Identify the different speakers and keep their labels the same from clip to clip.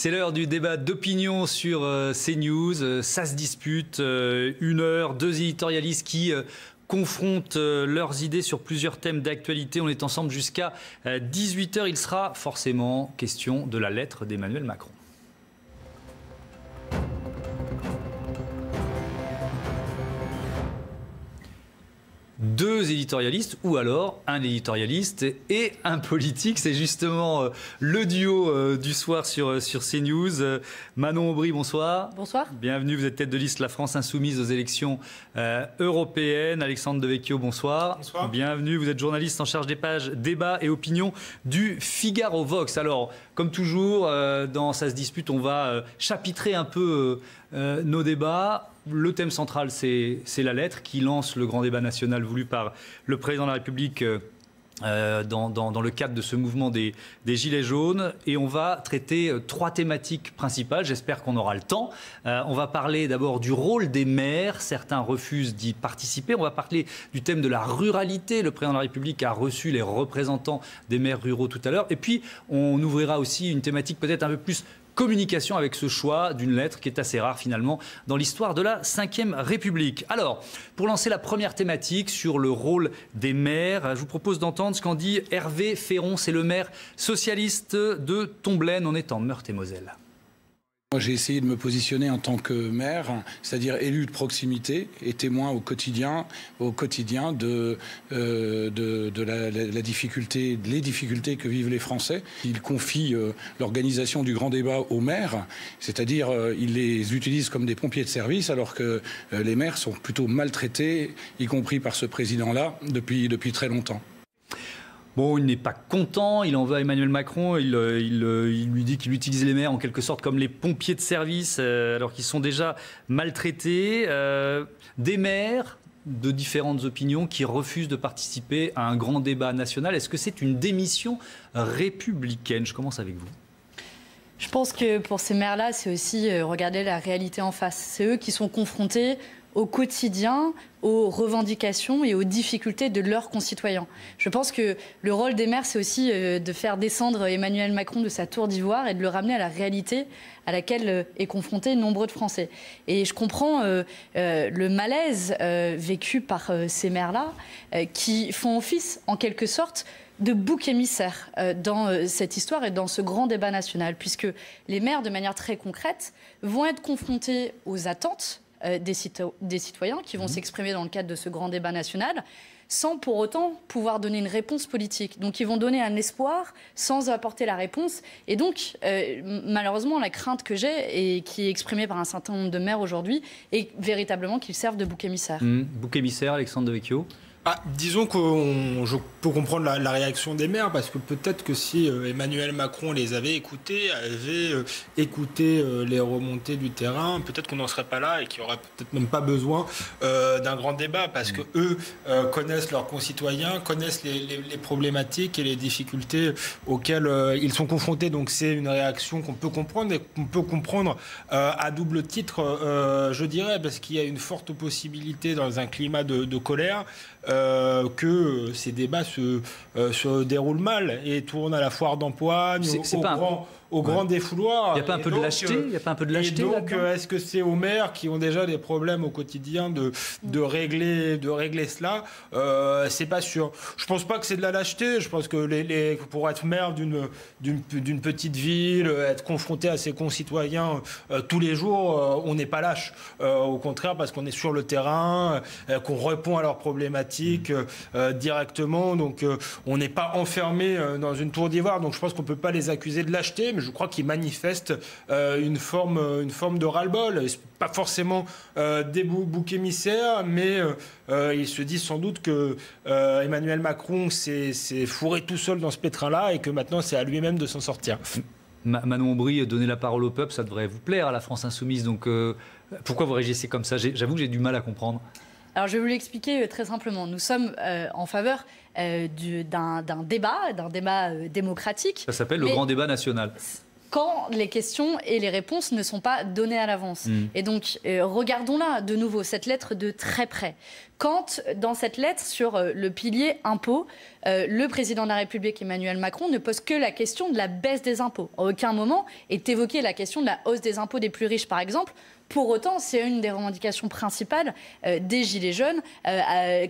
Speaker 1: C'est l'heure du débat d'opinion sur CNews. Ça se dispute, 1 heure, 2 éditorialistes qui confrontent leurs idées sur plusieurs thèmes d'actualité. On est ensemble jusqu'à 18 h. Il sera forcément question de la lettre d'Emmanuel Macron. Deux éditorialistes ou alors un éditorialiste et un politique. C'est justement le duo du soir sur CNews. Manon Aubry, bonsoir.
Speaker 2: Bonsoir.
Speaker 1: Bienvenue, vous êtes tête de liste La France Insoumise aux élections européennes. Alexandre Devecchio, bonsoir.
Speaker 3: Bonsoir.
Speaker 1: Bienvenue, vous êtes journaliste en charge des pages débat et opinion du Figaro Vox. Alors, comme toujours, dans Ça se dispute, on va chapitrer un peu nos débats. Le thème central, c'est la lettre qui lance le grand débat national voulu par le président de la République dans le cadre de ce mouvement des Gilets jaunes. Et on va traiter 3 thématiques principales. J'espère qu'on aura le temps. On va parler d'abord du rôle des maires. Certains refusent d'y participer. On va parler du thème de la ruralité. Le président de la République a reçu les représentants des maires ruraux tout à l'heure. Et puis, on ouvrira aussi une thématique peut-être un peu plus communication avec ce choix d'une lettre qui est assez rare finalement dans l'histoire de la Ve République. Alors, pour lancer la première thématique sur le rôle des maires, je vous propose d'entendre ce qu'en dit Hervé Féron, c'est le maire socialiste de Tomblaine, on est en Meurthe-et-Moselle.
Speaker 4: Moi, j'ai essayé de me positionner en tant que maire, c'est-à-dire élu de proximité et témoin au quotidien de la difficulté, les difficultés que vivent les Français. Il confie l'organisation du grand débat aux maires, c'est-à-dire il les utilise comme des pompiers de service, alors que les maires sont plutôt maltraités, y compris par ce président-là, depuis très longtemps.
Speaker 1: Bon, il n'est pas content, il en veut à Emmanuel Macron, il lui dit qu'il utilise les maires en quelque sorte comme les pompiers de service alors qu'ils sont déjà maltraités. Des maires de différentes opinions qui refusent de participer à un grand débat national. Est-ce que c'est une démission républicaine? Je commence avec vous.
Speaker 2: Je pense que pour ces maires-là, c'est aussi regarder la réalité en face. C'est eux qui sont confrontés au quotidien, aux revendications et aux difficultés de leurs concitoyens. Je pense que le rôle des maires, c'est aussi de faire descendre Emmanuel Macron de sa tour d'ivoire et de le ramener à la réalité à laquelle est confronté nombreux de Français. Et je comprends le malaise vécu par ces maires-là qui font office, en quelque sorte, de bouc émissaire dans cette histoire et dans ce grand débat national, puisque les maires, de manière très concrète, vont être confrontés aux attentes des citoyens qui vont s'exprimer dans le cadre de ce grand débat national, sans pour autant pouvoir donner une réponse politique. Donc ils vont donner un espoir sans apporter la réponse. Et donc, malheureusement, la crainte que j'ai, et qui est exprimée par un certain nombre de maires aujourd'hui, est véritablement qu'ils servent de bouc émissaire.
Speaker 1: Bouc émissaire, Alexandre Devecchio.
Speaker 3: Disons que je peux comprendre la réaction des maires, parce que peut-être que si Emmanuel Macron les avait écoutés, les remontées du terrain, peut-être qu'on n'en serait pas là et qu'il n'y aurait peut-être même pas besoin d'un grand débat, parce que eux connaissent leurs concitoyens, connaissent les problématiques et les difficultés auxquelles ils sont confrontés. Donc c'est une réaction qu'on peut comprendre, et qu'on peut comprendre à double titre, je dirais, parce qu'il y a une forte possibilité dans un climat de colère que ces débats se déroulent mal et tournent à la foire d'Empoigne, au grand défouloir.
Speaker 1: Il n'y a pas un peu de lâcheté? Il y a pas un peu de lâcheté?
Speaker 3: Et donc, est-ce que c'est aux maires qui ont déjà des problèmes au quotidien de régler cela? C'est pas sûr. Je pense pas que c'est de la lâcheté. Je pense que pour être maire d'une petite ville, être confronté à ses concitoyens tous les jours, on n'est pas lâche. Au contraire, parce qu'on est sur le terrain, qu'on répond à leurs problématiques directement. Donc, on n'est pas enfermé dans une tour d'ivoire. Donc, je pense qu'on peut pas les accuser de lâcheté. Je crois qu'ils manifestent une forme de ras-le-bol. Pas forcément des boucs émissaires, mais ils se disent sans doute que Emmanuel Macron s'est fourré tout seul dans ce pétrin-là et que maintenant c'est à lui-même de s'en sortir.
Speaker 1: Manon Aubry, donner la parole au peuple, ça devrait vous plaire à la France Insoumise. Donc pourquoi vous réagissez comme ça? J'avoue que j'ai du mal à comprendre.
Speaker 2: Alors je vais vous l'expliquer très simplement. Nous sommes en faveur d'un débat démocratique.
Speaker 1: Ça s'appelle le grand débat national.
Speaker 2: Quand les questions et les réponses ne sont pas données à l'avance. Et donc, regardons là de nouveau cette lettre de très près. quand, dans cette lettre sur le pilier impôts, le président de la République, Emmanuel Macron, ne pose que la question de la baisse des impôts. À aucun moment est évoquée la question de la hausse des impôts des plus riches, par exemple. Pour autant, c'est une des revendications principales des Gilets jaunes,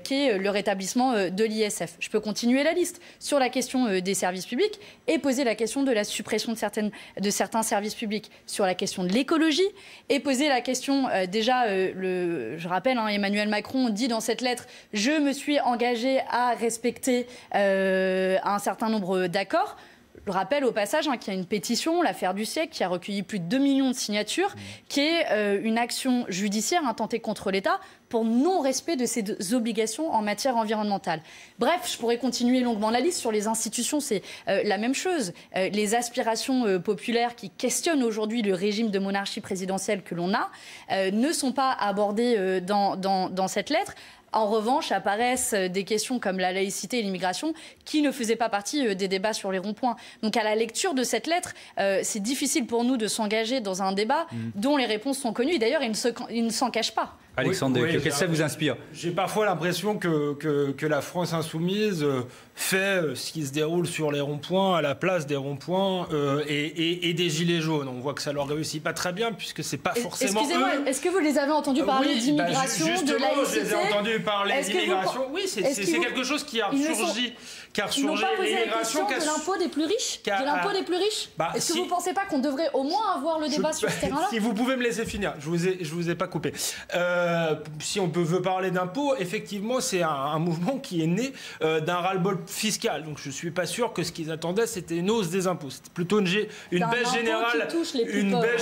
Speaker 2: qui est le rétablissement de l'ISF. Je peux continuer la liste sur la question des services publics et poser la question de la suppression de certains services publics, sur la question de l'écologie et poser la question, je rappelle, Emmanuel Macron dit dans cette lettre « Je me suis engagé à respecter un certain nombre d'accords ». Je rappelle au passage qu'il y a une pétition, l'affaire du siècle, qui a recueilli plus de 2 millions de signatures, qui est une action judiciaire intentée contre l'État pour non-respect de ses obligations en matière environnementale. Bref, je pourrais continuer longuement la liste. Sur les institutions, c'est la même chose. Les aspirations populaires qui questionnent aujourd'hui le régime de monarchie présidentielle que l'on a ne sont pas abordées dans cette lettre. En revanche, apparaissent des questions comme la laïcité et l'immigration qui ne faisaient pas partie des débats sur les ronds-points. Donc à la lecture de cette lettre, c'est difficile pour nous de s'engager dans un débat dont les réponses sont connues. Et d'ailleurs, il ne s'en cache pas.
Speaker 1: Alexandre, qu'est-ce que ça vous inspire?
Speaker 3: J'ai parfois l'impression que la France insoumise fait ce qui se déroule sur les ronds-points à la place des ronds-points et des gilets jaunes. On voit que ça leur réussit pas très bien puisque c'est pas forcément
Speaker 2: Excusez-moi, est-ce que vous les avez entendus parler d'immigration, de laïcité?
Speaker 3: Je les ai entendus parler d'immigration. Oui, c'est quelque chose qui a ressurgi.
Speaker 2: Ils n'ont pas posé la question de l'impôt des plus riches? De l'impôt des plus riches? Est-ce que vous ne pensez pas qu'on devrait au moins avoir le débat sur ce terrain-là?
Speaker 3: Si vous pouvez me laisser finir, je vous ai pas coupé. Si on veut parler d'impôts, effectivement, c'est un mouvement qui est né d'un ras-le-bol fiscal. Donc je ne suis pas sûr que ce qu'ils attendaient, c'était une hausse des impôts. C'était plutôt une baisse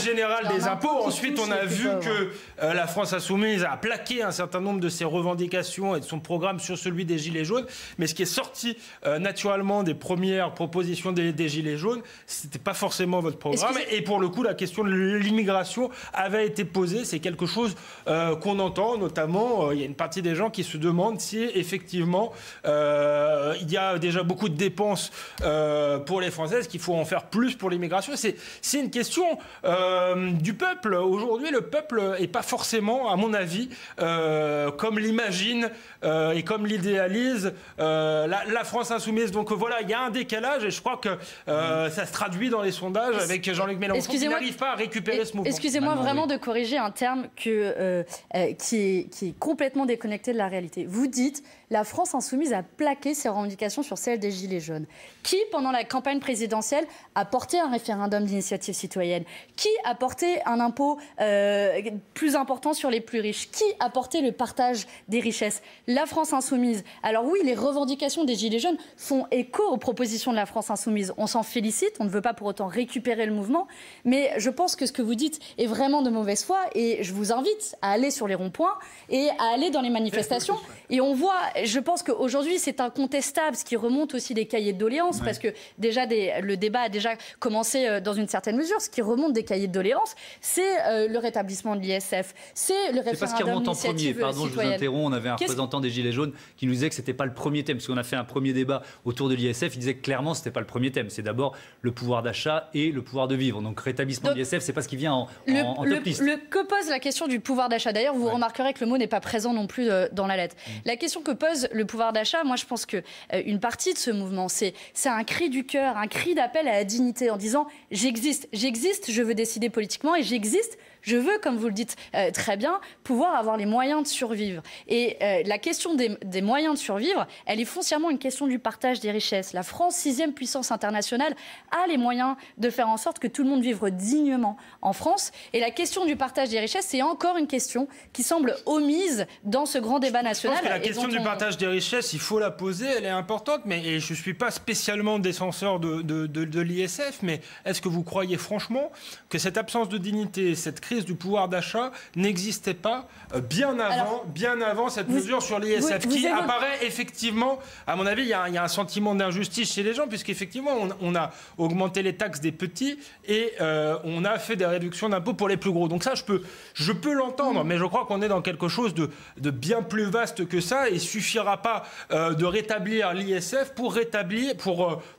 Speaker 3: générale des impôts. Ensuite, on a vu que la France insoumise a plaqué un certain nombre de ses revendications et de son programme sur celui des Gilets jaunes. Mais ce qui est sorti naturellement des premières propositions des Gilets jaunes, ce n'était pas forcément votre programme. Et pour le coup, la question de l'immigration avait été posée. C'est quelque chose qu'on entend, notamment, il y a une partie des gens qui se demandent si effectivement il y a déjà beaucoup de dépenses pour les Françaises, qu'il faut en faire plus pour l'immigration. C'est une question du peuple. Aujourd'hui, le peuple n'est pas forcément, à mon avis, comme l'imagine et comme l'idéalise la France insoumise. Donc voilà, il y a un décalage et je crois que ça se traduit dans les sondages avec Jean-Luc Mélenchon qui n'arrive pas à récupérer ce mouvement.
Speaker 2: Excusez-moi vraiment de corriger un terme qui est complètement déconnecté de la réalité. Vous dites la France insoumise a plaqué ses revendications sur celles des Gilets jaunes. Qui, pendant la campagne présidentielle, a porté un référendum d'initiative citoyenne? Qui a porté un impôt plus important sur les plus riches? Qui a porté le partage des richesses? La France insoumise. Alors oui, les revendications des Gilets jaunes font écho aux propositions de la France insoumise. On s'en félicite, on ne veut pas pour autant récupérer le mouvement, mais je pense que ce que vous dites est vraiment de mauvaise foi et je vous invite à aller sur les ronds-points et à aller dans les manifestations. Et on voit, je pense qu'aujourd'hui c'est incontestable, ce qui remonte aussi des cahiers de doléances, parce que déjà le débat a déjà commencé dans une certaine mesure. Ce qui remonte des cahiers de doléances, c'est le rétablissement de l'ISF, c'est le référendum d'initiative citoyenne.
Speaker 1: C'est pas ce qui remonte en premier, pardon, je vous interromps, on avait un représentant des Gilets jaunes qui nous disait que c'était pas le premier thème, parce qu'on a fait un premier débat autour de l'ISF, il disait que clairement c'était pas le premier thème, c'est d'abord le pouvoir d'achat et le pouvoir de vivre. Donc rétablissement de l'ISF, c'est pas ce qui vient en top liste.
Speaker 2: Que pose la question du pouvoir d'achat? D'ailleurs, vous remarquerez que le mot n'est pas présent non plus dans la lettre. La question que pose le pouvoir d'achat, moi je pense que une partie de ce mouvement, c'est un cri du cœur, un cri d'appel à la dignité en disant j'existe, je veux décider politiquement et j'existe. Je veux, comme vous le dites très bien, pouvoir avoir les moyens de survivre. Et la question des moyens de survivre, elle est foncièrement une question du partage des richesses. La France, 6e puissance internationale, a les moyens de faire en sorte que tout le monde vive dignement en France. Et la question du partage des richesses, c'est encore une question qui semble omise dans ce grand débat national.
Speaker 3: Je pense que la question du partage des richesses, il faut la poser, elle est importante. Et je ne suis pas spécialement défenseur de l'ISF, mais est-ce que vous croyez franchement que cette absence de dignité, cette crise du pouvoir d'achat n'existait pas bien avant cette mesure sur l'ISF qui apparaît effectivement, à mon avis, il y a un sentiment d'injustice chez les gens puisqu'effectivement on a augmenté les taxes des petits et on a fait des réductions d'impôts pour les plus gros. Donc ça, je peux l'entendre, mais je crois qu'on est dans quelque chose de bien plus vaste que ça et il suffira pas de rétablir l'ISF pour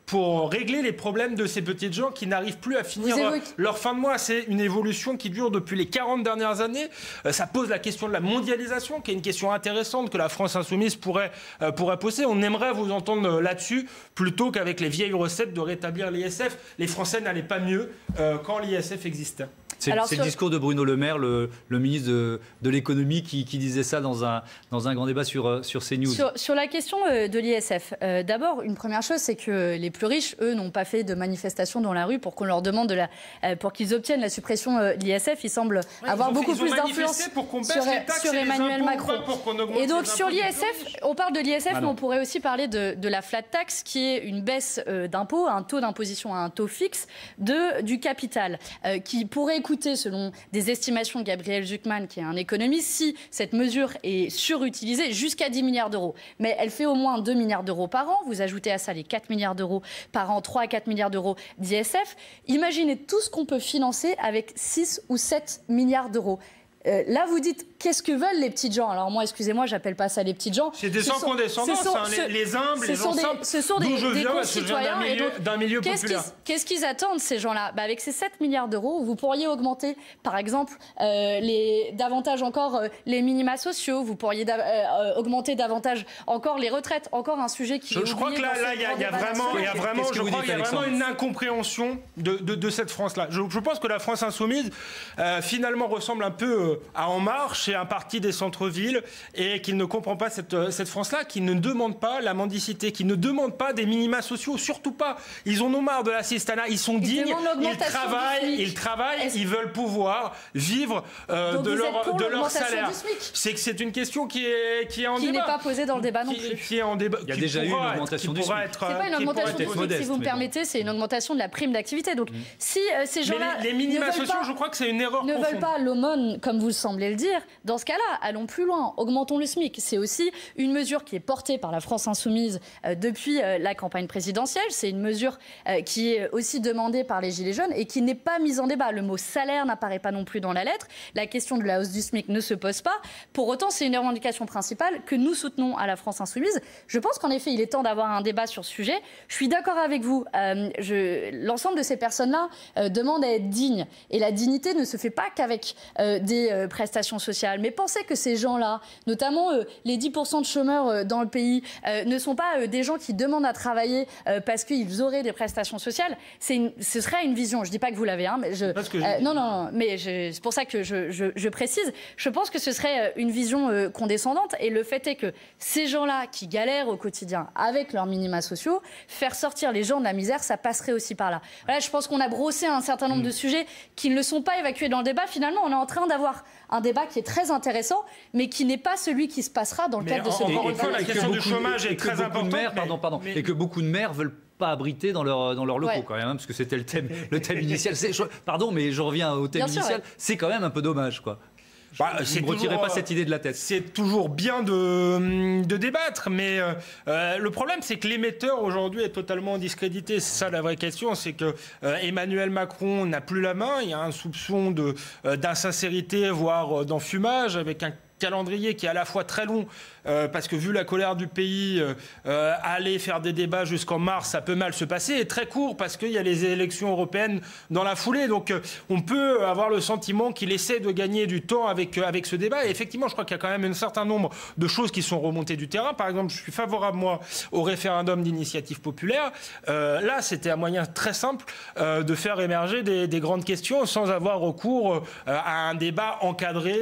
Speaker 3: pour régler les problèmes de ces petites gens qui n'arrivent plus à finir leur fin de mois. C'est une évolution qui dure depuis les 40 dernières années. Ça pose la question de la mondialisation, qui est une question intéressante que la France insoumise pourrait poser. On aimerait vous entendre là-dessus, plutôt qu'avec les vieilles recettes de rétablir l'ISF. Les Français n'allaient pas mieux quand l'ISF existait.
Speaker 1: C'est le discours de Bruno Le Maire, le ministre de l'économie, qui disait ça dans un grand débat sur CNews.
Speaker 2: Sur la question de l'ISF, d'abord, une première chose, c'est que les plus riches, eux, n'ont pas fait de manifestation dans la rue pour qu'on leur demande pour qu'ils obtiennent la suppression de l'ISF. Ils semblent avoir beaucoup plus d'influence sur Emmanuel Macron. Et donc sur l'ISF, on parle de l'ISF, mais on pourrait aussi parler de la flat tax, qui est une baisse d'impôt, un taux d'imposition à un taux fixe du capital, qui pourrait coûter, selon des estimations de Gabriel Zucman, qui est un économiste, si cette mesure est surutilisée, jusqu'à 10 milliards d'euros. Mais elle fait au moins 2 milliards d'euros par an. Vous ajoutez à ça les 4 milliards d'euros par an, 3 à 4 milliards d'euros d'ISF. Imaginez tout ce qu'on peut financer avec 6 ou 7 milliards d'euros. Là, vous dites, qu'est-ce que veulent les petites gens? Alors moi, excusez-moi, j'appelle pas ça les petites gens.
Speaker 3: C'est des sans condescendance, les humbles, les gens simples.
Speaker 2: Ce sont des concitoyens.
Speaker 3: D'un milieu populaire.
Speaker 2: Qu'est-ce qu'ils attendent, ces gens-là? Avec ces 7 milliards d'euros, vous pourriez augmenter, par exemple, davantage encore les minima sociaux. Vous pourriez augmenter davantage encore les retraites. Encore un sujet qui est oublié.
Speaker 3: Je crois que là, il y a vraiment une incompréhension de cette France-là. Je pense que la France insoumise, finalement, ressemble un peu à En Marche et un parti des centres-villes, et qu'il ne comprend pas cette France-là, qui ne demande pas la mendicité, qui ne demande pas des minima sociaux, surtout pas. Ils en ont marre de l'assistanat, ils sont dignes, ils travaillent, ils veulent pouvoir vivre de leur salaire. C'est une question qui est en débat.
Speaker 2: Qui n'est pas posée dans le débat non plus.
Speaker 3: Qui est en débat.
Speaker 1: Il y a déjà eu une augmentation du SMIC.
Speaker 2: C'est pas une augmentation du SMIC, si vous me permettez, c'est une augmentation de la prime d'activité. Donc si ces gens-là
Speaker 3: les minima sociaux, je crois que c'est une erreur profonde.
Speaker 2: Ne veulent pas l'aumône, comme vous semblez le dire, dans ce cas-là, allons plus loin, augmentons le SMIC. C'est aussi une mesure qui est portée par la France insoumise depuis la campagne présidentielle. C'est une mesure qui est aussi demandée par les Gilets jaunes et qui n'est pas mise en débat. Le mot salaire n'apparaît pas non plus dans la lettre. La question de la hausse du SMIC ne se pose pas. Pour autant, c'est une revendication principale que nous soutenons à la France insoumise. Je pense qu'en effet, il est temps d'avoir un débat sur ce sujet. Je suis d'accord avec vous. L'ensemble de ces personnes-là demandent à être dignes. Et la dignité ne se fait pas qu'avec des prestations sociales. Mais pensez que ces gens-là, notamment les 10% de chômeurs dans le pays, ne sont pas des gens qui demandent à travailler parce qu'ils auraient des prestations sociales. Ce serait une vision. Je ne dis pas que vous l'avez, mais mais c'est pour ça que je précise. Je pense que ce serait une vision condescendante. Et le fait est que ces gens-là qui galèrent au quotidien avec leurs minima sociaux, faire sortir les gens de la misère, ça passerait aussi par là. Voilà, je pense qu'on a brossé un certain nombre de sujets qui ne sont pas évacués dans le débat. Finalement, on est en train d'avoir un débat qui est très intéressant, mais qui n'est pas celui qui se passera dans le cadre de ce
Speaker 3: débat. Encore une fois, la question du chômage est très importante.
Speaker 1: Et que beaucoup de maires veulent pas abriter dans leurs locaux quand même, parce que c'était le thème initial. Pardon, mais je reviens au thème initial. C'est quand même un peu dommage, quoi. Ne me retirez pas cette idée de la tête.
Speaker 3: C'est toujours bien de débattre, mais le problème, c'est que l'émetteur aujourd'hui est totalement discrédité. C'est ça la vraie question, c'est que Emmanuel Macron n'a plus la main. Il y a un soupçon d'insincérité, voire d'enfumage, avec un calendrier qui est à la fois très long, parce que vu la colère du pays, aller faire des débats jusqu'en mars, ça peut mal se passer, et très court parce qu'il y a les élections européennes dans la foulée. Donc on peut avoir le sentiment qu'il essaie de gagner du temps avec ce débat. Et effectivement, je crois qu'il y a quand même un certain nombre de choses qui sont remontées du terrain. Par exemple, je suis favorable, moi, au référendum d'initiative populaire. Là, c'était un moyen très simple de faire émerger des grandes questions sans avoir recours à un débat encadré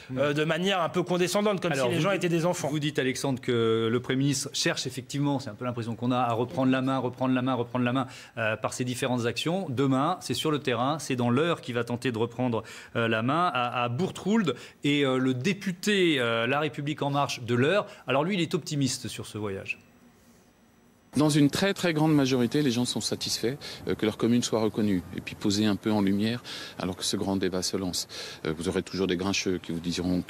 Speaker 3: de manière un peu condescendante, comme si les gens étaient des enfants.
Speaker 1: Vous dites, Alexandre, que le Premier ministre cherche effectivement, c'est un peu l'impression qu'on a, à reprendre la main par ses différentes actions. Demain, c'est sur le terrain, c'est dans l'heure qu'il va tenter de reprendre la main à Bourtrould. Et le député La République En Marche de l'Eure, alors lui, il est optimiste sur ce voyage.
Speaker 5: Dans une très très grande majorité, les gens sont satisfaits que leur commune soit reconnue et puis posée un peu en lumière alors que ce grand débat se lance. Vous aurez toujours des grincheux qui vous diront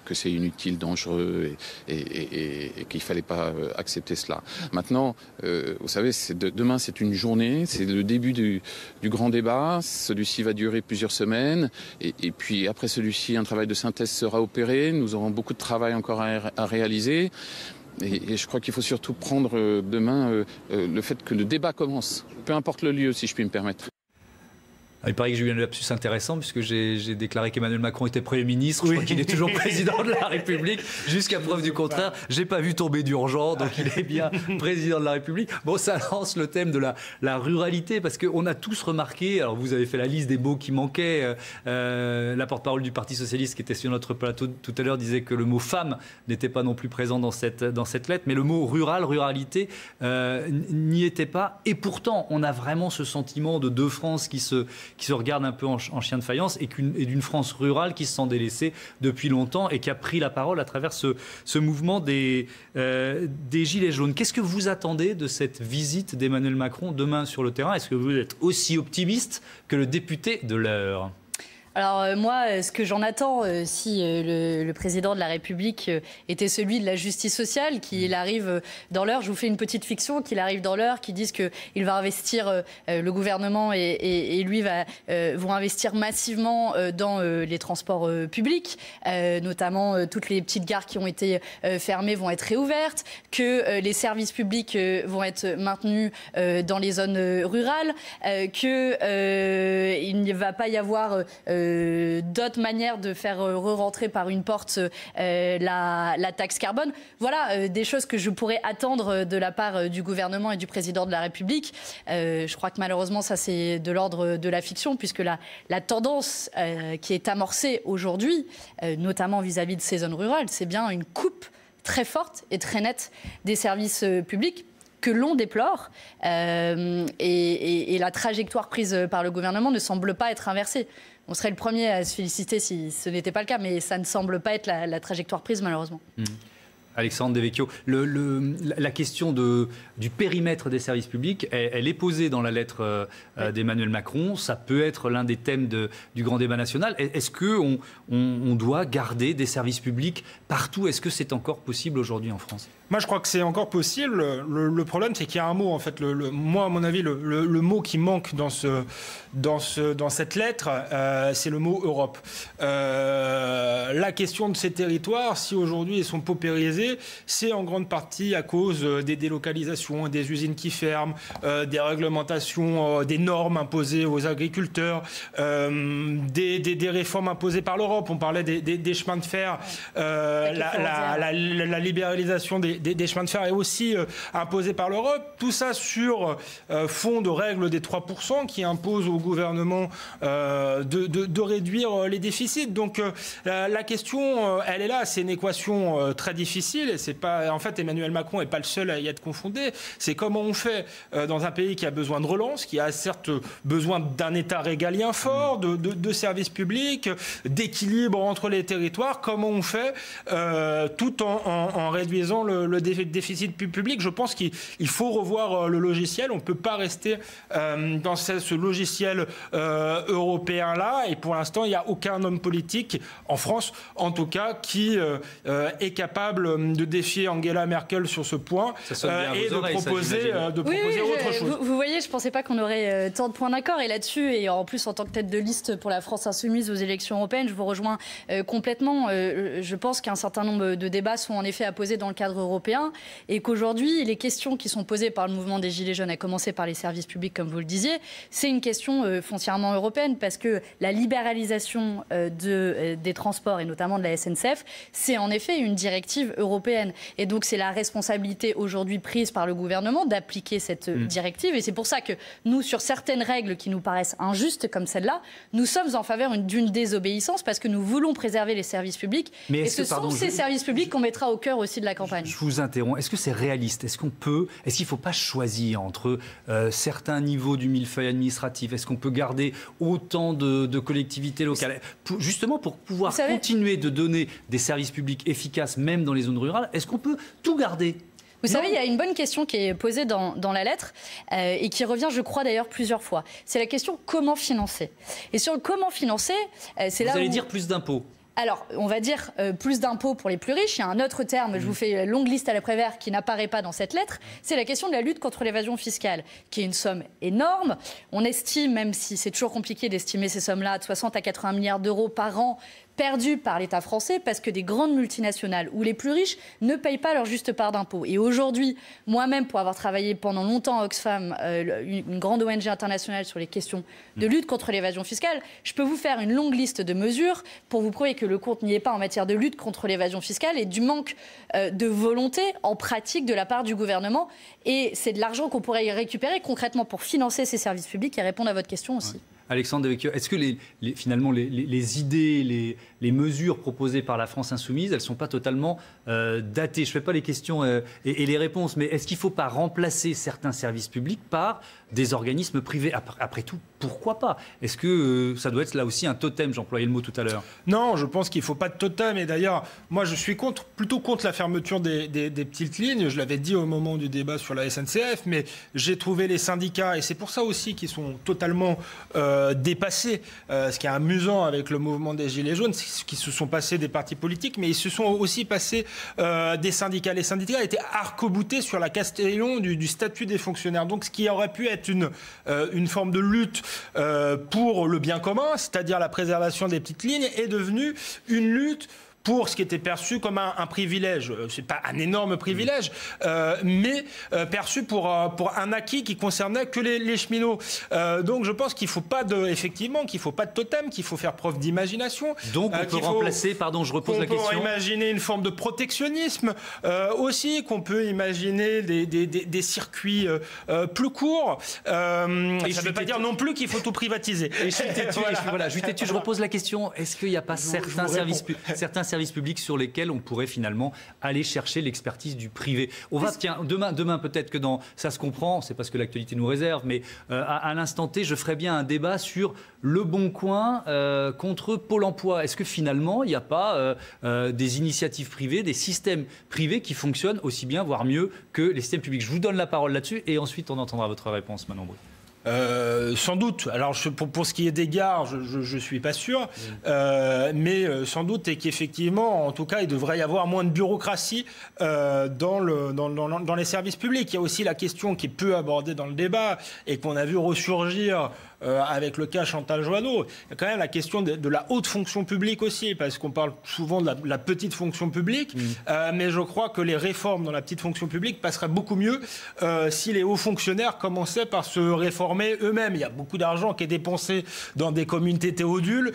Speaker 5: que c'est inutile, dangereux et qu'il ne fallait pas accepter cela. Maintenant, vous savez, demain c'est une journée, c'est le début du grand débat. Celui-ci va durer plusieurs semaines et puis après celui-ci, un travail de synthèse sera opéré. Nous aurons beaucoup de travail encore à réaliser. Et je crois qu'il faut surtout prendre demain le fait que le débat commence, peu importe le lieu, si je puis me permettre.
Speaker 1: Il paraît que j'ai eu un lapsus intéressant puisque j'ai déclaré qu'Emmanuel Macron était Premier ministre. Je crois qu'il est toujours président de la République jusqu'à preuve du contraire. J'ai pas vu tomber d'urgence, donc il est bien président de la République. Bon, ça lance le thème de la ruralité parce qu'on a tous remarqué, alors vous avez fait la liste des mots qui manquaient. La porte-parole du Parti Socialiste qui était sur notre plateau tout à l'heure disait que le mot femme n'était pas non plus présent dans cette lettre, mais le mot rural, ruralité n'y était pas. Et pourtant, on a vraiment ce sentiment de deux France qui se regarde un peu en chien de faïence et d'une France rurale qui se sent délaissée depuis longtemps et qui a pris la parole à travers ce mouvement des Gilets jaunes. Qu'est-ce que vous attendez de cette visite d'Emmanuel Macron demain sur le terrain? Est-ce que vous êtes aussi optimiste que le député de l'Eure?
Speaker 2: Alors moi, ce que j'en attends, si le président de la République était celui de la justice sociale, qu'il arrive dans l'heure, je vous fais une petite fiction, qu'il arrive dans l'heure, qu'il dise qu'il va investir, le gouvernement et lui vont investir massivement dans les transports publics, notamment toutes les petites gares qui ont été fermées vont être réouvertes, que les services publics vont être maintenus dans les zones rurales, qu'il ne va pas y avoir d'autres manières de faire re-rentrer par une porte la taxe carbone. Voilà des choses que je pourrais attendre de la part du gouvernement et du président de la République. Je crois que malheureusement, ça c'est de l'ordre de la fiction, puisque la tendance qui est amorcée aujourd'hui, notamment vis-à-vis de ces zones rurales, c'est bien une coupe très forte et très nette des services publics que l'on déplore et la trajectoire prise par le gouvernement ne semble pas être inversée. On serait le premier à se féliciter si ce n'était pas le cas, mais ça ne semble pas être la trajectoire prise, malheureusement.
Speaker 1: Alexandre Devecchio, la question du périmètre des services publics, elle est posée dans la lettre d'Emmanuel Macron. Ça peut être l'un des thèmes du grand débat national. Est-ce qu'on doit garder des services publics partout? Est-ce que c'est encore possible aujourd'hui en France?
Speaker 3: Moi, je crois que c'est encore possible. Le problème, c'est qu'il y a un mot, en fait. Moi, à mon avis, le mot qui manque dans cette lettre, c'est le mot Europe. La question de ces territoires, si aujourd'hui ils sont paupérisés, c'est en grande partie à cause des délocalisations, des usines qui ferment, des réglementations, des normes imposées aux agriculteurs, des réformes imposées par l'Europe. On parlait des chemins de fer, la libéralisation des chemins de fer est aussi imposée par l'Europe. Tout ça sur fond de règles des 3% qui imposent au gouvernement de réduire les déficits. Donc la question, elle est là. C'est une équation très difficile. Et c'est pas, en fait, Emmanuel Macron n'est pas le seul à y être confondé. C'est comment on fait dans un pays qui a besoin de relance, qui a certes besoin d'un État régalien fort, de services publics, d'équilibre entre les territoires. Comment on fait tout en réduisant le déficit public? Je pense qu'il faut revoir le logiciel. On ne peut pas rester dans ce logiciel européen-là. Et pour l'instant, il n'y a aucun homme politique, en France en tout cas, qui est capable de défier Angela Merkel sur ce point et de proposer autre chose.
Speaker 2: Vous voyez, je ne pensais pas qu'on aurait tant de points d'accord. Et là-dessus, et en plus en tant que tête de liste pour la France insoumise aux élections européennes, je vous rejoins complètement. Je pense qu'un certain nombre de débats sont en effet à poser dans le cadre européen et qu'aujourd'hui, les questions qui sont posées par le mouvement des Gilets jaunes, à commencer par les services publics, comme vous le disiez, c'est une question foncièrement européenne parce que la libéralisation des transports et notamment de la SNCF, c'est en effet une directive européenne. Et donc, c'est la responsabilité aujourd'hui prise par le gouvernement d'appliquer cette directive. Et c'est pour ça que nous, sur certaines règles qui nous paraissent injustes comme celle-là, nous sommes en faveur d'une désobéissance parce que nous voulons préserver les services publics. Mais et ce sont ces services publics qu'on mettra au cœur aussi de la campagne.
Speaker 1: Je vous interromps. Est-ce que c'est réaliste? Est-ce qu'il ne faut pas choisir entre certains niveaux du millefeuille administratif? Est-ce qu'on peut garder autant de collectivités locales justement pour pouvoir continuer de donner des services publics efficaces, même dans les zones rurales? Est-ce qu'on peut tout garder?
Speaker 2: Vous savez, il y a une bonne question qui est posée dans la lettre et qui revient, je crois, d'ailleurs plusieurs fois. C'est la question comment financer. Et sur le comment financer, c'est là où... Vous
Speaker 1: allez dire plus d'impôts?
Speaker 2: Alors, on va dire plus d'impôts pour les plus riches. Il y a un autre terme, je vous fais une longue liste à l'après-vert qui n'apparaît pas dans cette lettre. C'est la question de la lutte contre l'évasion fiscale, qui est une somme énorme. On estime, même si c'est toujours compliqué d'estimer ces sommes-là, de 60 à 80 milliards d'euros par an perdu par l'État français parce que des grandes multinationales ou les plus riches ne payent pas leur juste part d'impôts. Et aujourd'hui, moi-même, pour avoir travaillé pendant longtemps à Oxfam, une grande ONG internationale sur les questions de lutte contre l'évasion fiscale, je peux vous faire une longue liste de mesures pour vous prouver que le compte n'y est pas en matière de lutte contre l'évasion fiscale et du manque de volonté en pratique de la part du gouvernement. Et c'est de l'argent qu'on pourrait y récupérer concrètement pour financer ces services publics et répondre à votre question aussi.
Speaker 1: Ouais. Alexandre Devecchio, est-ce que finalement les idées, les mesures proposées par la France insoumise, elles ne sont pas totalement datées? Je ne fais pas les questions et les réponses, mais est-ce qu'il ne faut pas remplacer certains services publics par des organismes privés? Après tout, pourquoi pas? Est-ce que ça doit être là aussi un totem? J'employais le mot tout à l'heure.
Speaker 3: Non, je pense qu'il ne faut pas de totem. Et d'ailleurs, moi, je suis plutôt contre la fermeture des petites lignes. Je l'avais dit au moment du débat sur la SNCF, mais j'ai trouvé les syndicats, et c'est pour ça aussi qu'ils sont totalement dépassés. Ce qui est amusant avec le mouvement des Gilets jaunes, c'est qu'ils se sont passés des partis politiques, mais ils se sont aussi passés des syndicats. Les syndicats étaient arc-boutés sur la Castellon du statut des fonctionnaires. Donc ce qui aurait pu être une forme de lutte pour le bien commun, c'est-à-dire la préservation des petites lignes, est devenu une lutte pour ce qui était perçu comme un privilège. Ce n'est pas un énorme privilège, mais perçu pour un acquis qui concernait que les cheminots. Donc je pense qu'il ne faut pas de totem, qu'il faut faire preuve d'imagination.
Speaker 1: Donc on peut remplacer, pardon, je repose la question.
Speaker 3: On peut imaginer une forme de protectionnisme aussi, qu'on peut imaginer des circuits plus courts. Ça ne veut pas dire non plus qu'il faut tout privatiser.
Speaker 1: Et je suis têtu, je repose la question. Est-ce qu'il n'y a pas certains services publics sur lesquels on pourrait finalement aller chercher l'expertise du privé? On va, tiens, demain peut-être que ça se comprend, c'est pas ce que l'actualité nous réserve, mais à l'instant T, je ferai bien un débat sur Le Bon Coin contre Pôle emploi. Est-ce que finalement, il n'y a pas des initiatives privées, des systèmes privés qui fonctionnent aussi bien, voire mieux que les systèmes publics? Je vous donne la parole là-dessus et ensuite on entendra votre réponse, Manon Brut.
Speaker 3: Sans doute. Alors pour ce qui est des gares, je suis pas sûr, mais sans doute et qu'effectivement, en tout cas, il devrait y avoir moins de bureaucratie dans les services publics. Il y a aussi la question qui est peu abordée dans le débat et qu'on a vu ressurgir avec le cas Chantal Joanneau. Il y a quand même la question de la haute fonction publique aussi, parce qu'on parle souvent de la petite fonction publique, mais je crois que les réformes dans la petite fonction publique passeraient beaucoup mieux si les hauts fonctionnaires commençaient par se réformer eux-mêmes. Il y a beaucoup d'argent qui est dépensé dans des communautés théodules.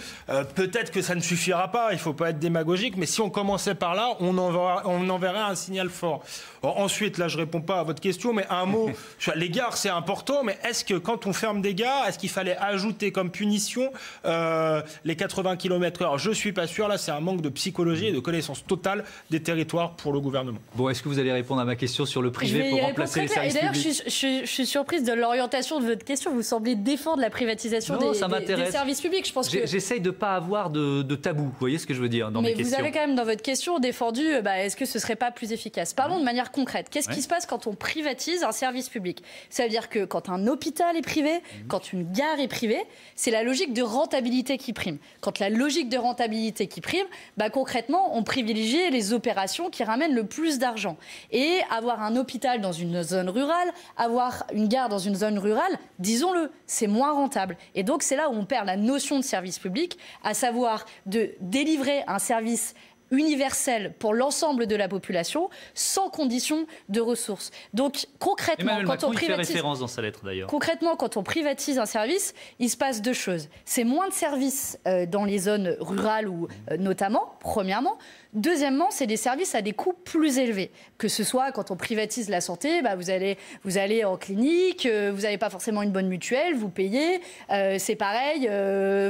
Speaker 3: Peut-être que ça ne suffira pas, il ne faut pas être démagogique, mais si on commençait par là, on enverrait un signal fort. Alors, ensuite, là, je ne réponds pas à votre question, mais un mot sur les gares, c'est important, mais est-ce que quand on ferme des gares, est-ce qu'il fallait ajouter comme punition les 80 km/h? Je ne suis pas sûr. Là, c'est un manque de psychologie et de connaissance totale des territoires pour le gouvernement.
Speaker 1: Bon, est-ce que vous allez répondre à ma question sur le privé pour remplacer les services publics?
Speaker 2: Et d'ailleurs, je suis surprise de l'orientation de votre question. Vous semblez défendre la privatisation des services publics. Je pense que
Speaker 1: j'essaye de ne pas avoir de tabou. Vous voyez ce que je veux dire dans mes questions.
Speaker 2: Mais vous avez quand même dans votre question défendu est-ce que ce ne serait pas plus efficace? Parlons de manière concrète. Qu'est-ce qui se passe quand on privatise un service public? Ça veut dire que quand un hôpital est privé, quand une gare est privée, c'est la logique de rentabilité qui prime. Quand la logique de rentabilité qui prime, concrètement, on privilégie les opérations qui ramènent le plus d'argent. Et avoir un hôpital dans une zone rurale, avoir une gare dans une zone rurale, disons-le, c'est moins rentable. Et donc, c'est là où on perd la notion de service public, à savoir de délivrer un service universel pour l'ensemble de la population, sans condition de ressources. Donc concrètement, quand on privatise,
Speaker 1: fait référence dans sa lettre d'ailleurs.
Speaker 2: Concrètement, quand on privatise un service, il se passe deux choses. C'est moins de services dans les zones rurales ou notamment, premièrement. Deuxièmement, c'est des services à des coûts plus élevés. Que ce soit quand on privatise la santé, vous allez en clinique, vous n'avez pas forcément une bonne mutuelle, vous payez. C'est pareil,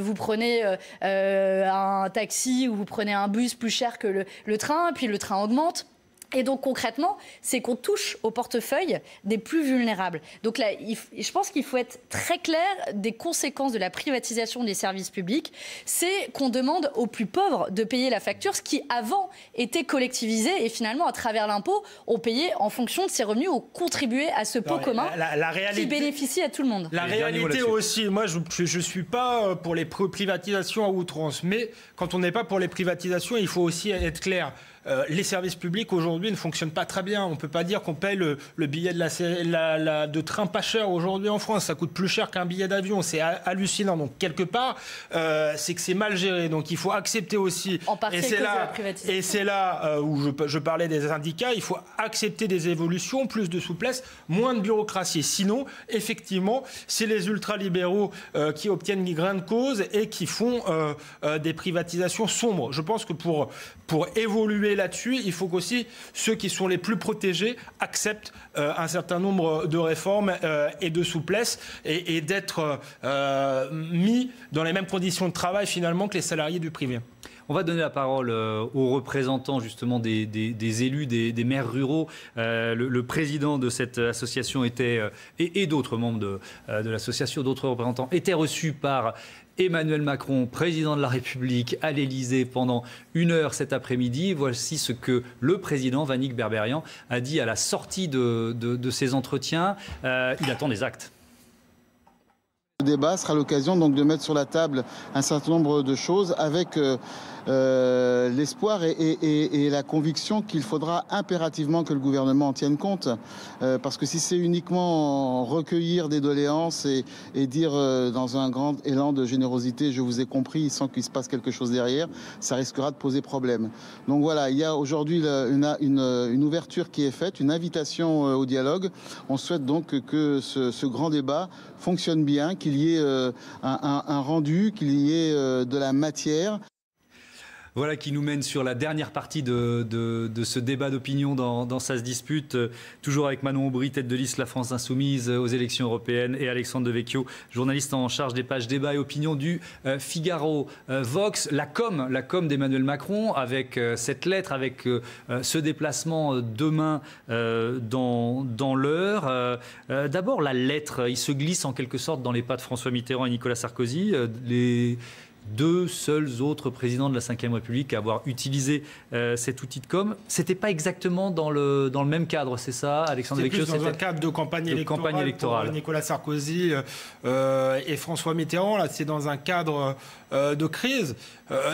Speaker 2: vous prenez un taxi ou vous prenez un bus plus cher que le train, puis le train augmente. Et donc concrètement, c'est qu'on touche au portefeuille des plus vulnérables. Donc là, je pense qu'il faut être très clair des conséquences de la privatisation des services publics. C'est qu'on demande aux plus pauvres de payer la facture, ce qui avant était collectivisé et finalement, à travers l'impôt, on payait en fonction de ses revenus, on contribuait à ce pot commun qui bénéficie à tout le monde.
Speaker 3: La réalité aussi, moi je ne suis pas pour les privatisations à outrance, mais quand on n'est pas pour les privatisations, il faut aussi être clair. les services publics aujourd'hui ne fonctionnent pas très bien. On ne peut pas dire qu'on paye le billet de train pas cher aujourd'hui en France. Ça coûte plus cher qu'un billet d'avion. C'est hallucinant. Donc quelque part, c'est que c'est mal géré. Donc il faut accepter aussi.
Speaker 2: En partie à cause de la privatisation.
Speaker 3: Et c'est là où je parlais des syndicats. Il faut accepter des évolutions, plus de souplesse, moins de bureaucratie. Sinon, effectivement, c'est les ultralibéraux qui obtiennent gain de cause et qui font des privatisations sombres. Je pense que pour évoluer là-dessus, il faut qu'aussi ceux qui sont les plus protégés acceptent un certain nombre de réformes et de souplesse et d'être mis dans les mêmes conditions de travail finalement que les salariés du privé.
Speaker 1: On va donner la parole aux représentants justement des élus, des maires ruraux. Le président de cette association était, et d'autres membres de l'association, d'autres représentants, étaient reçus par Emmanuel Macron, président de la République, à l'Élysée pendant 1 heure cet après-midi. Voici ce que le président Vannick Berberian a dit à la sortie de ces entretiens. Il attend des actes.
Speaker 6: Le débat sera l'occasion donc de mettre sur la table un certain nombre de choses avec l'espoir et la conviction qu'il faudra impérativement que le gouvernement en tienne compte. Parce que si c'est uniquement recueillir des doléances et dire dans un grand élan de générosité « je vous ai compris » sans qu'il se passe quelque chose derrière, ça risquera de poser problème. Donc voilà, il y a aujourd'hui une ouverture qui est faite, une invitation au dialogue. On souhaite donc que ce grand débat fonctionne bien, qu'il y ait un rendu, qu'il y ait de la matière.
Speaker 1: Voilà qui nous mène sur la dernière partie de ce débat d'opinion dans Ça se dispute. Toujours avec Manon Aubry, tête de liste La France Insoumise aux élections européennes, et Alexandre Devecchio, journaliste en charge des pages débat et opinion du Figaro. Vox, la com d'Emmanuel Macron, avec cette lettre, avec ce déplacement demain dans l'heure. D'abord, la lettre, il se glisse en quelque sorte dans les pas de François Mitterrand et Nicolas Sarkozy. Les 2 seuls autres présidents de la Ve République à avoir utilisé cet outil de com. C'était pas exactement dans le même cadre, c'est ça, Alexandre Devecchio?
Speaker 3: C'était dans un cadre de campagne électorale. Pour Nicolas Sarkozy et François Mitterrand. Là, c'est dans un cadre de crise.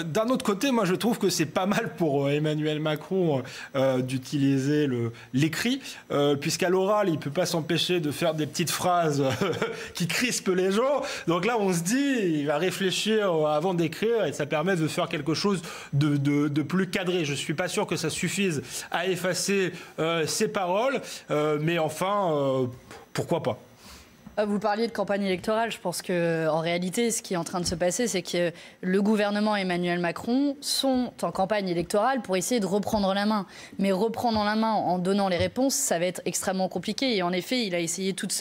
Speaker 3: D'un autre côté, moi, je trouve que c'est pas mal pour Emmanuel Macron d'utiliser l'écrit, puisqu'à l'oral, il peut pas s'empêcher de faire des petites phrases qui crispent les gens. Donc là, on se dit, il va réfléchir avant d'écrire et ça permet de faire quelque chose de plus cadré. Je suis pas sûr que ça suffise à effacer ses paroles, mais enfin, pourquoi pas.
Speaker 2: Vous parliez de campagne électorale. Je pense qu'en réalité, ce qui est en train de se passer, c'est que le gouvernement et Emmanuel Macron sont en campagne électorale pour essayer de reprendre la main. Mais reprendre la main en donnant les réponses, ça va être extrêmement compliqué. Et en effet, il a essayé toutes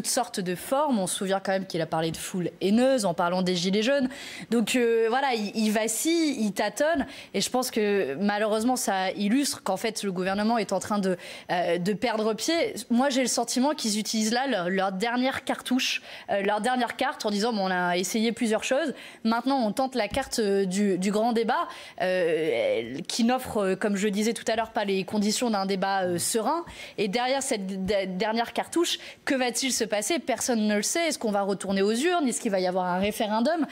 Speaker 2: sortes de formes. On se souvient quand même qu'il a parlé de foule haineuse en parlant des Gilets jaunes. Donc voilà, il vacille, il tâtonne. Et je pense que malheureusement, ça illustre qu'en fait, le gouvernement est en train de perdre pied. Moi, j'ai le sentiment qu'ils utilisent là leur dernière cartouche, leur dernière carte, en disant bon, on a essayé plusieurs choses, maintenant on tente la carte du grand débat qui n'offre, comme je disais tout à l'heure, pas les conditions d'un débat serein. Et derrière cette dernière cartouche, que va-t-il se passer? Personne ne le sait. Est-ce qu'on va retourner aux urnes? Est-ce qu'il va y avoir un référendum?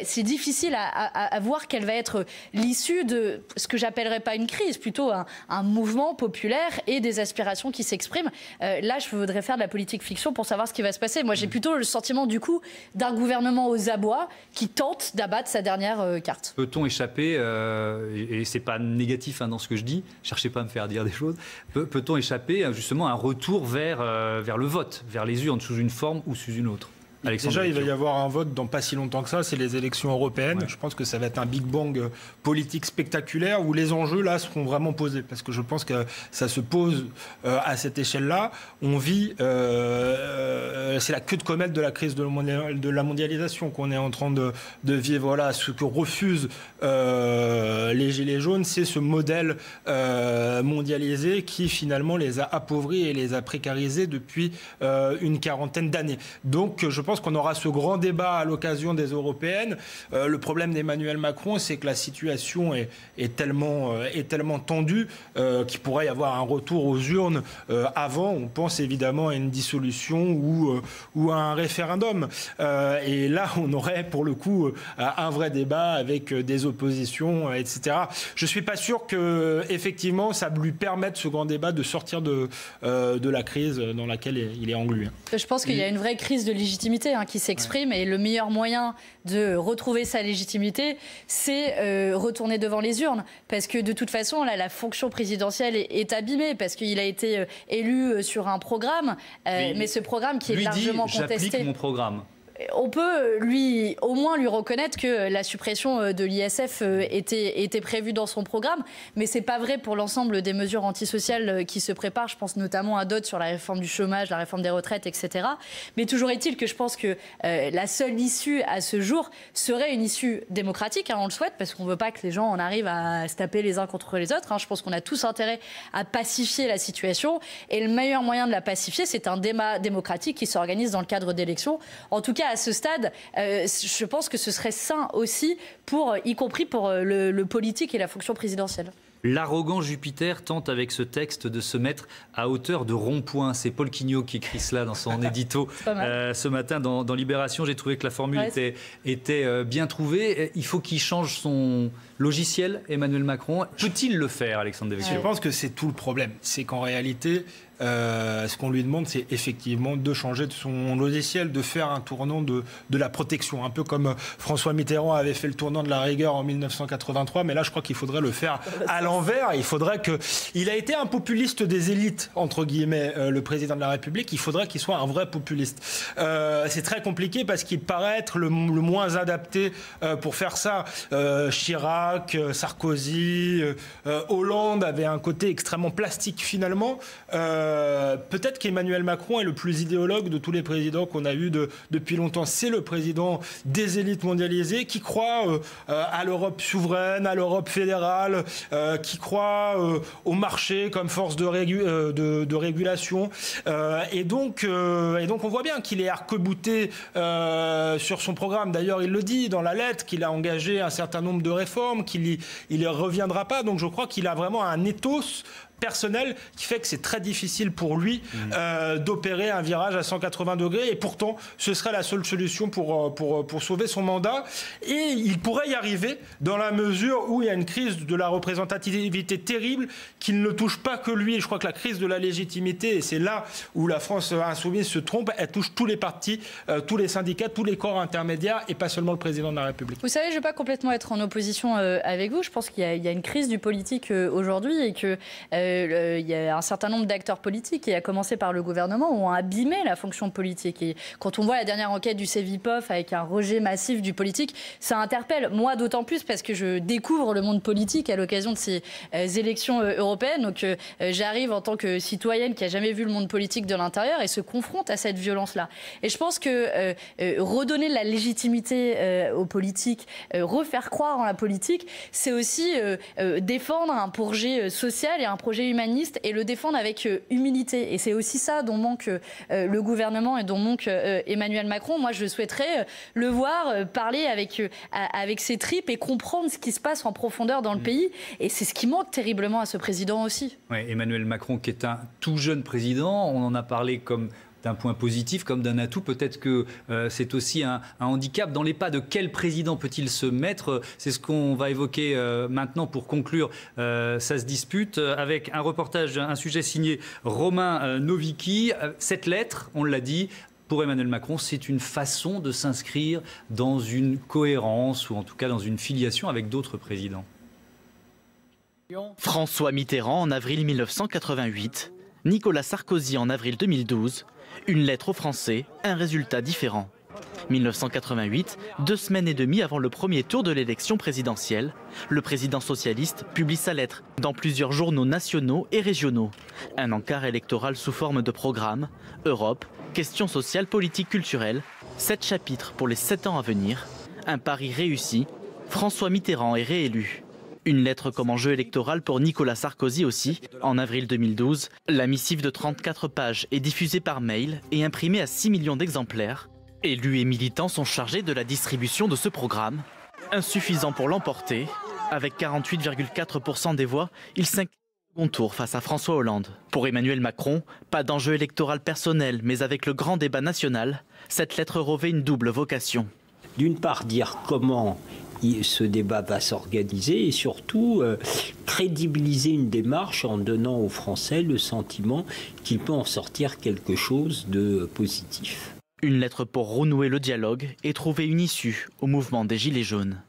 Speaker 2: C'est difficile à voir quelle va être l'issue de ce que j'appellerais pas une crise, plutôt un mouvement populaire et des aspirations qui s'expriment. Là, je voudrais faire de la politique fiction pour savoir ce qui va se passer. Moi, j'ai plutôt le sentiment, du coup, d'un gouvernement aux abois qui tente d'abattre sa dernière carte.
Speaker 1: Peut-on échapper, et c'est pas négatif dans ce que je dis, cherchez pas à me faire dire des choses, peut-on échapper justement à un retour vers le vote, vers les urnes, sous une forme ou sous une autre?
Speaker 3: Déjà, il va y avoir un vote dans pas si longtemps que ça, c'est les élections européennes. Ouais. Je pense que ça va être un Big Bang politique spectaculaire où les enjeux là seront vraiment posés. Parce que je pense que ça se pose à cette échelle-là. On vit, c'est la queue de comète de la crise de la mondialisation qu'on est en train de vivre. Voilà, ce que refusent les Gilets jaunes, c'est ce modèle mondialisé qui finalement les a appauvris et les a précarisés depuis une quarantaine d'années. Donc je pense pense qu'on aura ce grand débat à l'occasion des européennes. Le problème d'Emmanuel Macron, c'est que la situation est tellement tendue qu'il pourrait y avoir un retour aux urnes avant. On pense évidemment à une dissolution ou à un référendum. Et là, on aurait pour le coup un vrai débat avec des oppositions, etc. Je ne suis pas sûr que effectivement ça lui permette, ce grand débat, de sortir de la crise dans laquelle il est englué.
Speaker 2: Je pense qu'il y a une vraie crise de légitimité qui s'exprime, et le meilleur moyen de retrouver sa légitimité, c'est retourner devant les urnes. Parce que de toute façon, là, la fonction présidentielle est abîmée, parce qu'il a été élu sur un programme, mais ce programme qui est largement contesté.
Speaker 1: J'applique mon programme.
Speaker 2: On peut au moins lui reconnaître que la suppression de l'ISF était prévue dans son programme, mais c'est pas vrai pour l'ensemble des mesures antisociales qui se préparent. Je pense notamment à d'autres sur la réforme du chômage, la réforme des retraites, etc. Mais toujours est-il que je pense que la seule issue à ce jour serait une issue démocratique, on le souhaite, parce qu'on veut pas que les gens en arrivent à se taper les uns contre les autres. Je pense qu'on a tous intérêt à pacifier la situation, et le meilleur moyen de la pacifier, c'est un débat démocratique qui s'organise dans le cadre d'élections. En tout cas, à ce stade, je pense que ce serait sain aussi, y compris pour le politique et la fonction présidentielle.
Speaker 1: L'arrogant Jupiter tente avec ce texte de se mettre à hauteur de rond-point. C'est Paul Quignot qui écrit cela dans son édito ce matin dans Libération. J'ai trouvé que la formule était bien trouvée. Il faut qu'il change son logiciel, Emmanuel Macron. Peut-il le faire, Alexandre Devecchio ?
Speaker 3: Je pense que c'est tout le problème. C'est qu'en réalité, ce qu'on lui demande, c'est effectivement de changer de son logiciel, de faire un tournant de la protection. Un peu comme François Mitterrand avait fait le tournant de la rigueur en 1983. Mais là, je crois qu'il faudrait le faire à l'envers. Il faudrait que... Il a été un populiste des élites, entre guillemets, le président de la République. Il faudrait qu'il soit un vrai populiste. C'est très compliqué parce qu'il paraît être le moins adapté pour faire ça. Chirac, Sarkozy, Hollande avait un côté extrêmement plastique finalement. Peut-être qu'Emmanuel Macron est le plus idéologue de tous les présidents qu'on a eus depuis longtemps. C'est le président des élites mondialisées qui croit à l'Europe souveraine, à l'Europe fédérale, qui croit au marché comme force de régulation. Et donc on voit bien qu'il est arc-bouté sur son programme. D'ailleurs, il le dit dans la lettre qu'il a engagé un certain nombre de réformes, qu'il n'y reviendra pas. Donc je crois qu'il a vraiment un ethos personnel qui fait que c'est très difficile pour lui d'opérer un virage à 180 degrés, et pourtant ce serait la seule solution pour sauver son mandat, et il pourrait y arriver dans la mesure où il y a une crise de la représentativité terrible qui ne le touche pas que lui. Je crois que la crise de la légitimité, et c'est là où la France insoumise se trompe, elle touche tous les partis, tous les syndicats, tous les corps intermédiaires, et pas seulement le président de la République.
Speaker 2: Vous savez, je ne vais pas complètement être en opposition avec vous. Je pense qu'il y a une crise du politique aujourd'hui, et que il y a un certain nombre d'acteurs politiques, et à commencer par le gouvernement, ont abîmé la fonction politique. Et quand on voit la dernière enquête du Cevipof avec un rejet massif du politique, ça interpelle. Moi, d'autant plus parce que je découvre le monde politique à l'occasion de ces élections européennes. Donc, j'arrive en tant que citoyenne qui n'a jamais vu le monde politique de l'intérieur et se confronte à cette violence-là. Et je pense que redonner de la légitimité aux politiques, refaire croire en la politique, c'est aussi défendre un projet social et un projet humaniste, et le défendre avec humilité. Et c'est aussi ça dont manque le gouvernement et dont manque Emmanuel Macron. Moi, je souhaiterais le voir parler avec ses tripes et comprendre ce qui se passe en profondeur dans le pays. Et c'est ce qui manque terriblement à ce président aussi.
Speaker 1: Ouais, Emmanuel Macron, qui est un tout jeune président, on en a parlé comme d'un point positif, comme d'un atout. Peut-être que c'est aussi un handicap. Dans les pas de quel président peut-il se mettre? C'est ce qu'on va évoquer maintenant pour conclure. Ça se dispute avec un reportage, un sujet signé Romain Novicki. Cette lettre, on l'a dit, pour Emmanuel Macron, c'est une façon de s'inscrire dans une cohérence, ou en tout cas dans une filiation avec d'autres présidents.
Speaker 7: François Mitterrand en avril 1988, Nicolas Sarkozy en avril 2012, une lettre aux Français, un résultat différent. 1988, 2 semaines et demie avant le premier tour de l'élection présidentielle, le président socialiste publie sa lettre dans plusieurs journaux nationaux et régionaux. Un encart électoral sous forme de programme, Europe, questions sociales, politiques, culturelles, 7 chapitres pour les 7 ans à venir. Un pari réussi, François Mitterrand est réélu. Une lettre comme enjeu électoral pour Nicolas Sarkozy aussi. En avril 2012, la missive de 34 pages est diffusée par mail et imprimée à 6 millions d'exemplaires. Élus et militants sont chargés de la distribution de ce programme. Insuffisant pour l'emporter. Avec 48,4% des voix, il s'incline au second tour face à François Hollande. Pour Emmanuel Macron, pas d'enjeu électoral personnel, mais avec le grand débat national, cette lettre revêt une double vocation.
Speaker 8: D'une part, dire comment ce débat va s'organiser et surtout crédibiliser une démarche en donnant aux Français le sentiment qu'il peut en sortir quelque chose de positif.
Speaker 7: Une lettre pour renouer le dialogue et trouver une issue au mouvement des Gilets jaunes.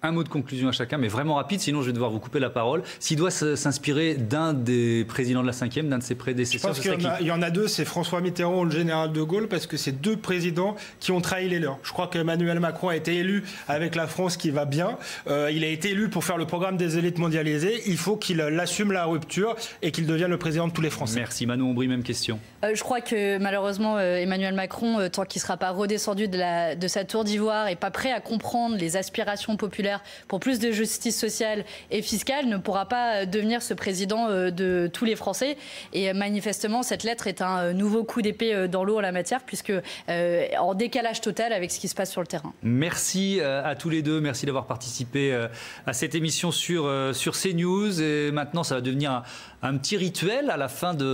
Speaker 1: Un mot de conclusion à chacun, mais vraiment rapide, sinon je vais devoir vous couper la parole. S'il doit s'inspirer d'un des présidents de la 5e, d'un de ses prédécesseurs,
Speaker 3: je pense qu'il y en a deux, c'est François Mitterrand ou le général de Gaulle, parce que c'est deux présidents qui ont trahi les leurs. Je crois qu'Emmanuel Macron a été élu avec la France qui va bien. Il a été élu pour faire le programme des élites mondialisées. Il faut qu'il assume la rupture et qu'il devienne le président de tous les Français.
Speaker 1: Merci. Manon Aubry, même question.
Speaker 2: Je crois que malheureusement, Emmanuel Macron, tant qu'il ne sera pas redescendu de sa tour d'ivoire et pas prêt à comprendre les aspirations populaires pour plus de justice sociale et fiscale, ne pourra pas devenir ce président de tous les Français. Et manifestement, cette lettre est un nouveau coup d'épée dans l'eau en la matière, puisque en décalage total avec ce qui se passe sur le terrain.
Speaker 1: Merci à tous les deux. Merci d'avoir participé à cette émission sur CNews. Et maintenant, ça va devenir un petit rituel à la fin de